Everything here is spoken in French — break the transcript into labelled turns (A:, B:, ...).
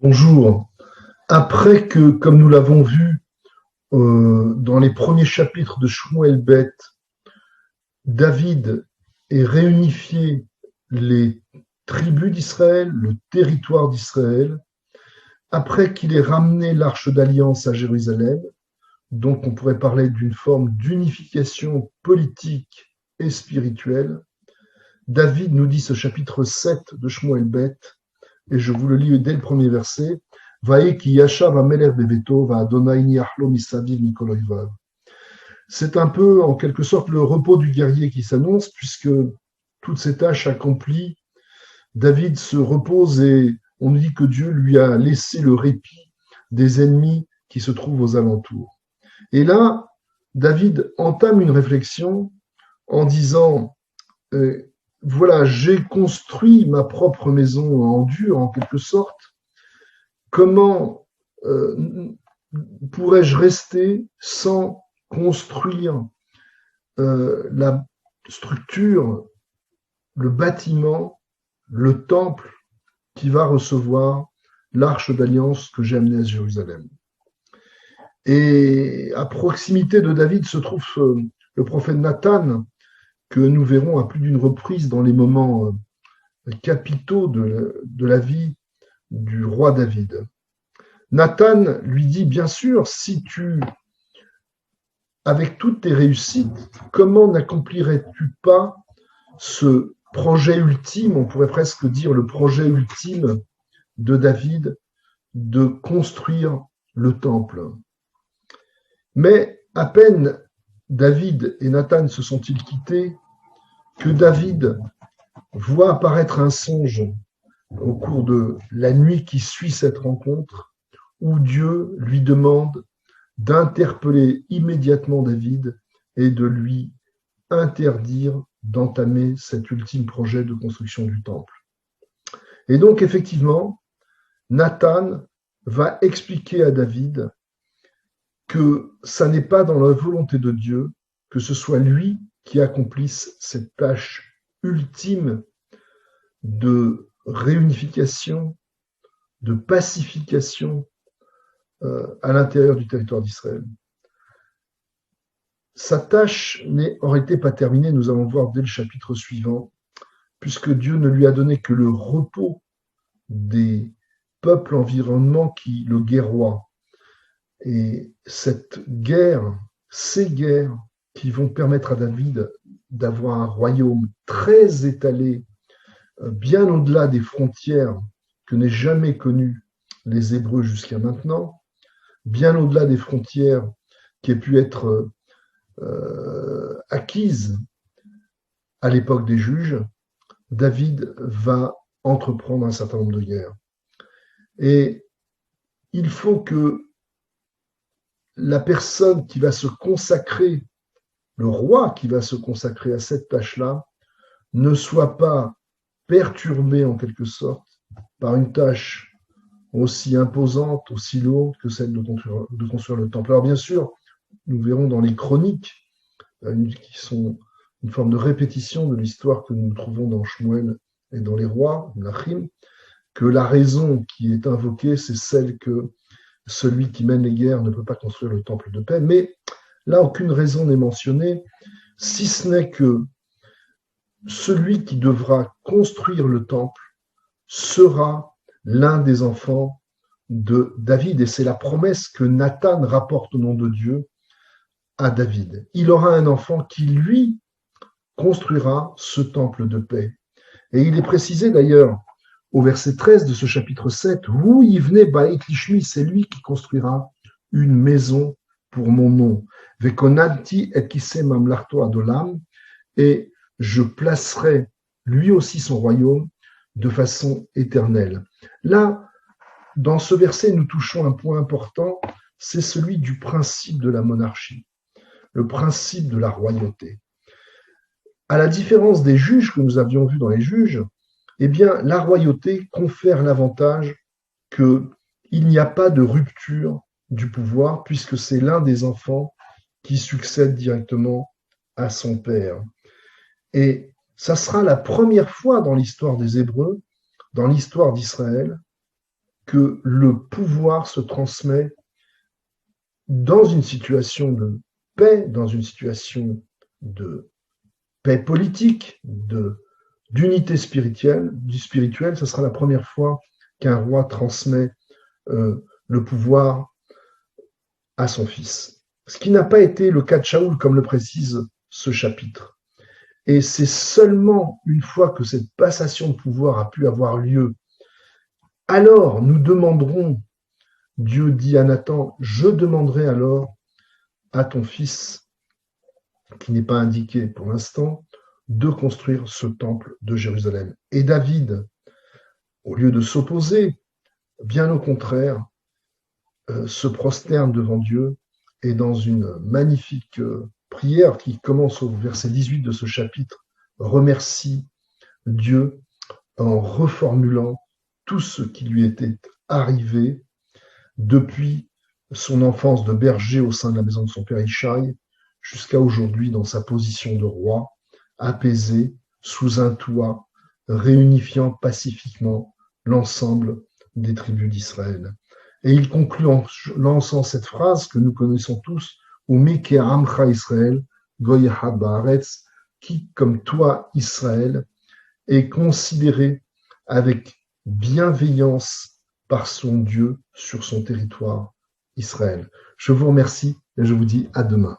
A: Bonjour. Après que, comme nous l'avons vu dans les premiers chapitres de Shmuel Bet, David ait réunifié les tribus d'Israël, le territoire d'Israël, après qu'il ait ramené l'arche d'alliance à Jérusalem, donc on pourrait parler d'une forme d'unification politique et spirituelle, David nous dit ce chapitre 7 de Shmuel Bet, et je vous le lis dès le premier verset, c'est un peu, en quelque sorte, le repos du guerrier qui s'annonce, puisque toutes ces tâches accomplies, David se repose et on nous dit que Dieu lui a laissé le répit des ennemis qui se trouvent aux alentours. Et là, David entame une réflexion en disant voilà, j'ai construit ma propre maison en dur, en quelque sorte. Comment pourrais-je rester sans construire la structure, le bâtiment, le temple qui va recevoir l'arche d'alliance que j'ai amenée à Jérusalem. Et à proximité de David se trouve le prophète Nathan, que nous verrons à plus d'une reprise dans les moments capitaux de la vie du roi David. Nathan lui dit, bien sûr, si tu, avec toutes tes réussites, comment n'accomplirais-tu pas ce projet ultime, on pourrait presque dire le projet ultime de David, de construire le temple. Mais à peine David et Nathan se sont-ils quittés que David voit apparaître un songe au cours de la nuit qui suit cette rencontre, où Dieu lui demande d'interpeller immédiatement David et de lui interdire d'entamer cet ultime projet de construction du temple. Et donc, effectivement, Nathan va expliquer à David que ça n'est pas dans la volonté de Dieu que ce soit lui qui accomplisse cette tâche ultime de réunification, de pacification à l'intérieur du territoire d'Israël. Sa tâche n'aurait été pas terminée, nous allons voir dès le chapitre suivant, puisque Dieu ne lui a donné que le repos des peuples environnants qui le guerroient. Et cette guerre, ces guerres qui vont permettre à David d'avoir un royaume très étalé, bien au-delà des frontières que n'aient jamais connues les Hébreux jusqu'à maintenant, bien au-delà des frontières qui aient pu être acquises à l'époque des juges, David va entreprendre un certain nombre de guerres. Et il faut que la personne qui va se consacrer, le roi qui va se consacrer à cette tâche-là, ne soit pas perturbé en quelque sorte par une tâche aussi imposante, aussi lourde que celle de construire le temple. Alors bien sûr, nous verrons dans les chroniques, qui sont une forme de répétition de l'histoire que nous trouvons dans Shmuel et dans les rois, Nachim, que la raison qui est invoquée, c'est celle que celui qui mène les guerres ne peut pas construire le temple de paix. Mais là, aucune raison n'est mentionnée, si ce n'est que celui qui devra construire le temple sera l'un des enfants de David. Et c'est la promesse que Nathan rapporte au nom de Dieu à David. Il aura un enfant qui, lui, construira ce temple de paix. Et il est précisé d'ailleurs au verset 13 de ce chapitre 7, où il venait Baït Lishmi, c'est lui qui construira une maison pour mon nom. Vekonanti et kisem amlarto adolam, et je placerai lui aussi son royaume de façon éternelle. Là, dans ce verset, nous touchons un point important, c'est celui du principe de la monarchie, le principe de la royauté. À la différence des juges que nous avions vus dans les juges, eh bien, la royauté confère l'avantage qu'il n'y a pas de rupture du pouvoir, puisque c'est l'un des enfants qui succède directement à son père. Et ça sera la première fois dans l'histoire des Hébreux, dans l'histoire d'Israël, que le pouvoir se transmet dans une situation de paix, dans une situation de paix politique, d'unité spirituelle, ce sera la première fois qu'un roi transmet le pouvoir à son fils. Ce qui n'a pas été le cas de Shaoul, comme le précise ce chapitre. Et c'est seulement une fois que cette passation de pouvoir a pu avoir lieu, alors nous demanderons, Dieu dit à Nathan, je demanderai alors à ton fils, qui n'est pas indiqué pour l'instant, de construire ce temple de Jérusalem. Et David, au lieu de s'opposer, bien au contraire, se prosterne devant Dieu et dans une magnifique prière qui commence au verset 18 de ce chapitre, remercie Dieu en reformulant tout ce qui lui était arrivé depuis son enfance de berger au sein de la maison de son père Ishaï jusqu'à aujourd'hui dans sa position de roi, apaisé sous un toit, réunifiant pacifiquement l'ensemble des tribus d'Israël. Et il conclut en lançant cette phrase que nous connaissons tous, Umike Amcha Israël, Goy Echad Baaretz, qui, comme toi, Israël, est considéré avec bienveillance par son Dieu sur son territoire, Israël. Je vous remercie et je vous dis à demain.